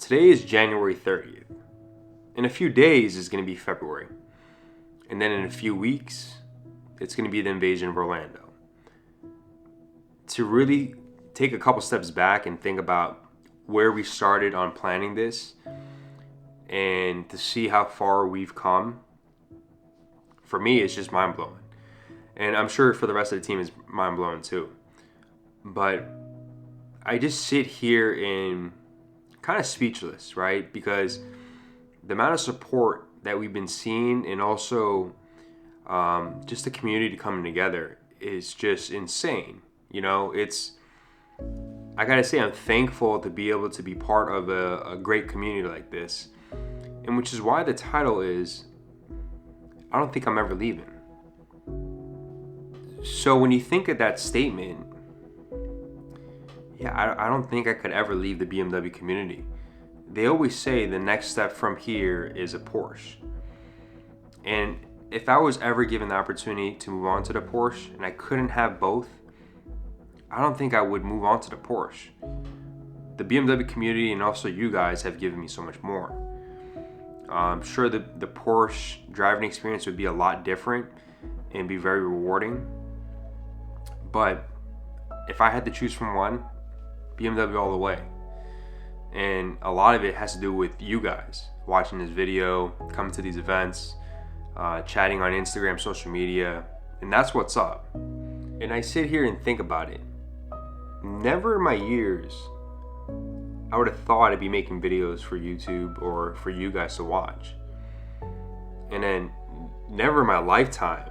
Today is January 30th. In a few days is going to be February. And then in a few weeks, it's going to be the invasion of Orlando. To really take a couple steps back and think about where we started on planning this and to see how far we've come, for me, it's just mind-blowing. And I'm sure for the rest of the team, it's mind-blowing too. But I just sit here and kind of speechless, right? Because the amount of support that we've been seeing and also just the community coming together is just insane. You know, I gotta say, I'm thankful to be able to be part of a great community like this. And which is why the title is, I don't think I'm ever leaving. So when you think of that statement, yeah, I don't think I could ever leave the BMW community. They always say the next step from here is a Porsche. And if I was ever given the opportunity to move on to the Porsche and I couldn't have both, I don't think I would move on to the Porsche. The BMW community and also you guys have given me so much more. I'm sure the Porsche driving experience would be a lot different and be very rewarding. But if I had to choose from one, BMW all the way. And a lot of it has to do with you guys watching this video, coming to these events, chatting on Instagram, social media, and that's what's up. And I sit here and think about it. Never in my years I would have thought I'd be making videos for YouTube or for you guys to watch. And then never in my lifetime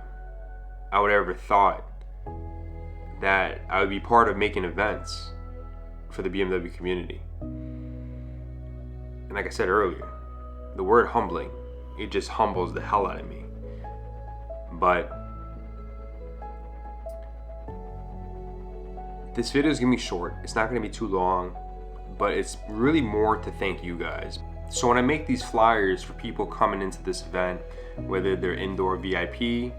I would have ever thought that I would be part of making events for the BMW community. And like I said earlier, the word humbling, it just humbles the hell out of me. But this video is gonna be short. It's not gonna be too long, but it's really more to thank you guys. So when I make these flyers for people coming into this event, whether they're indoor VIP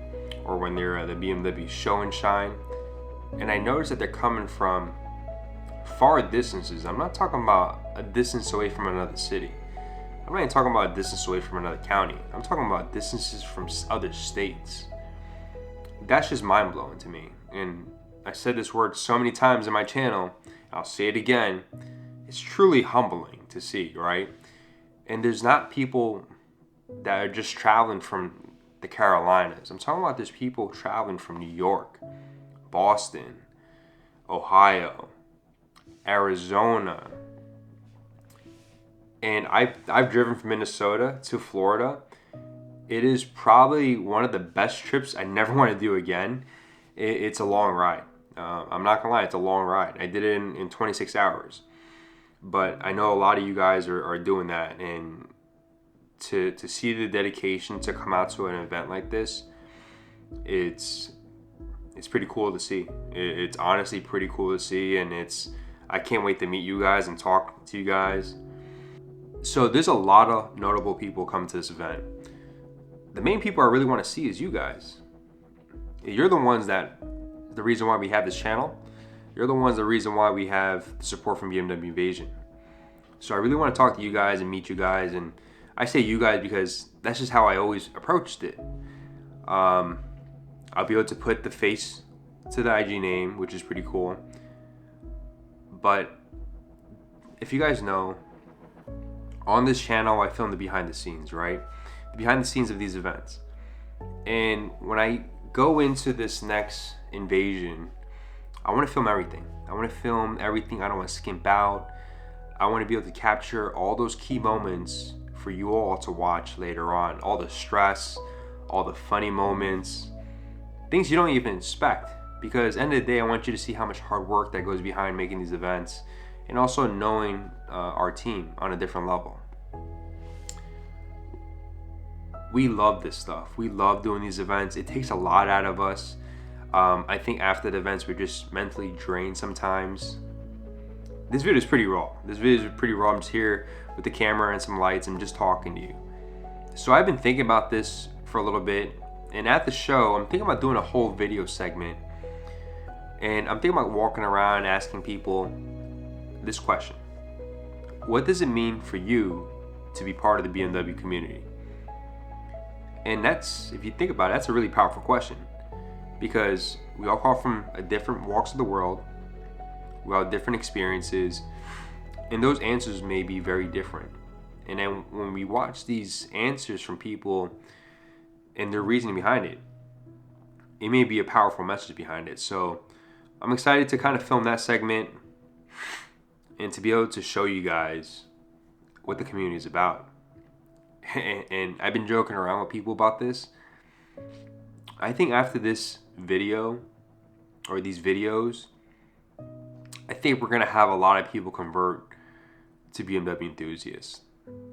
or when they're at the BMW show and shine, and I notice that they're coming from far distances. I'm not talking about a distance away from another city. I'm not even talking about a distance away from another county. I'm talking about distances from other states. That's just mind-blowing to me. And I said this word so many times in my channel, I'll say it again. It's truly humbling to see, right? And there's not people that are just traveling from the Carolinas. I'm talking about there's people traveling from New York, Boston, Ohio, Arizona, and I've driven from Minnesota to Florida. It is probably one of the best trips I never want to do again. It's a long ride. I'm not gonna lie, it's a long ride. I did it in 26 hours, but I know a lot of you guys are doing that, and to see the dedication to come out to an event like this, it's pretty cool to see. It's honestly pretty cool to see, and I can't wait to meet you guys and talk to you guys. So there's a lot of notable people coming to this event. The main people I really want to see is you guys. You're the ones the reason why we have this channel. You're the ones the reason why we have the support from BMW Invasion. So I really want to talk to you guys and meet you guys, and I say you guys because that's just how I always approached it. I'll be able to put the face to the IG name, which is pretty cool. But if you guys know, on this channel I film the behind the scenes, right? The behind the scenes of these events. And when I go into this next invasion, I want to film everything. I want to film everything. I don't want to skimp out. I want to be able to capture all those key moments for you all to watch later on. All the stress, all the funny moments, things you don't even expect. Because at the end of the day, I want you to see how much hard work that goes behind making these events, and also knowing our team on a different level. We love this stuff. We love doing these events. It takes a lot out of us. I think after the events, we're just mentally drained sometimes. This video is pretty raw. I'm just here with the camera and some lights and just talking to you. So I've been thinking about this for a little bit, and at the show, I'm thinking about doing a whole video segment. And I'm thinking about walking around asking people this question. what does it mean for you to be part of the BMW community? And that's, if you think about it, that's a really powerful question, because we all come from different walks of the world, we all have different experiences, and those answers may be very different. And then when we watch these answers from people and their reasoning behind it, it may be a powerful message behind it. So I'm excited to kind of film that segment and to be able to show you guys what the community is about. And I've been joking around with people about this. I think after this video, or these videos, I think we're gonna have a lot of people convert to BMW enthusiasts,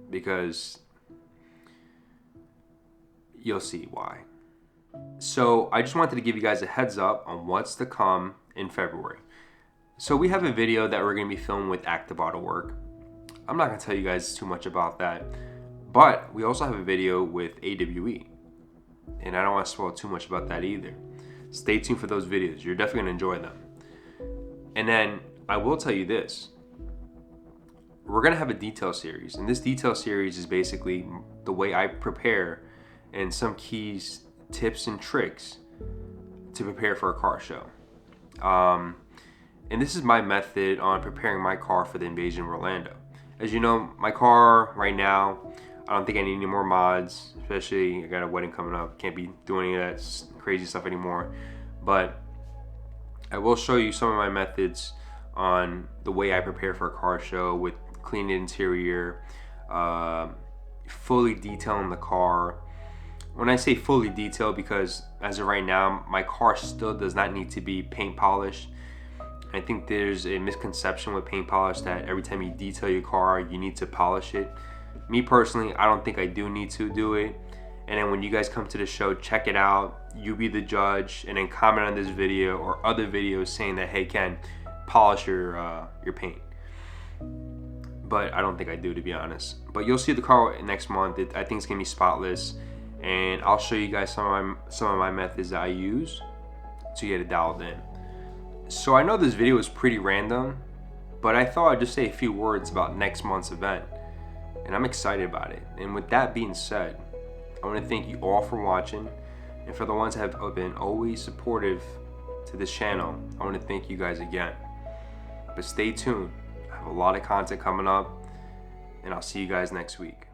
because you'll see why. So I just wanted to give you guys a heads up on what's to come in February. So we have a video that we're gonna be filming with Active Auto Work. I'm not gonna tell you guys too much about that, but we also have a video with AWE, and I don't want to spoil too much about that either. Stay tuned for those videos. You're definitely gonna enjoy them. And then I will tell you this. We're gonna have a detail series, and this detail series is basically the way I prepare and some keys, tips, and tricks to prepare for a car show. And this is my method on preparing my car for the Invasion of Orlando. As you know, my car right now, I don't think I need any more mods, especially I got a wedding coming up. Can't be doing any of that crazy stuff anymore. But I will show you some of my methods on the way I prepare for a car show, with clean interior, fully detailing the car. When I say fully detailed, because as of right now, my car still does not need to be paint polished. I think there's a misconception with paint polish that every time you detail your car, you need to polish it. Me personally, I don't think I do need to do it. And then when you guys come to the show, check it out. You be the judge, and then comment on this video or other videos saying that, hey Ken, polish your paint. But I don't think I do, to be honest. But you'll see the car next month. I think it's gonna be spotless, and I'll show you guys some of my methods that I use to get it dialed in. So I know this video is pretty random, but I thought I'd just say a few words about next month's event, and I'm excited about it. And with that being said, I want to thank you all for watching, and for the ones that have been always supportive to this channel, I want to thank you guys again. But stay tuned, I have a lot of content coming up, and I'll see you guys next week.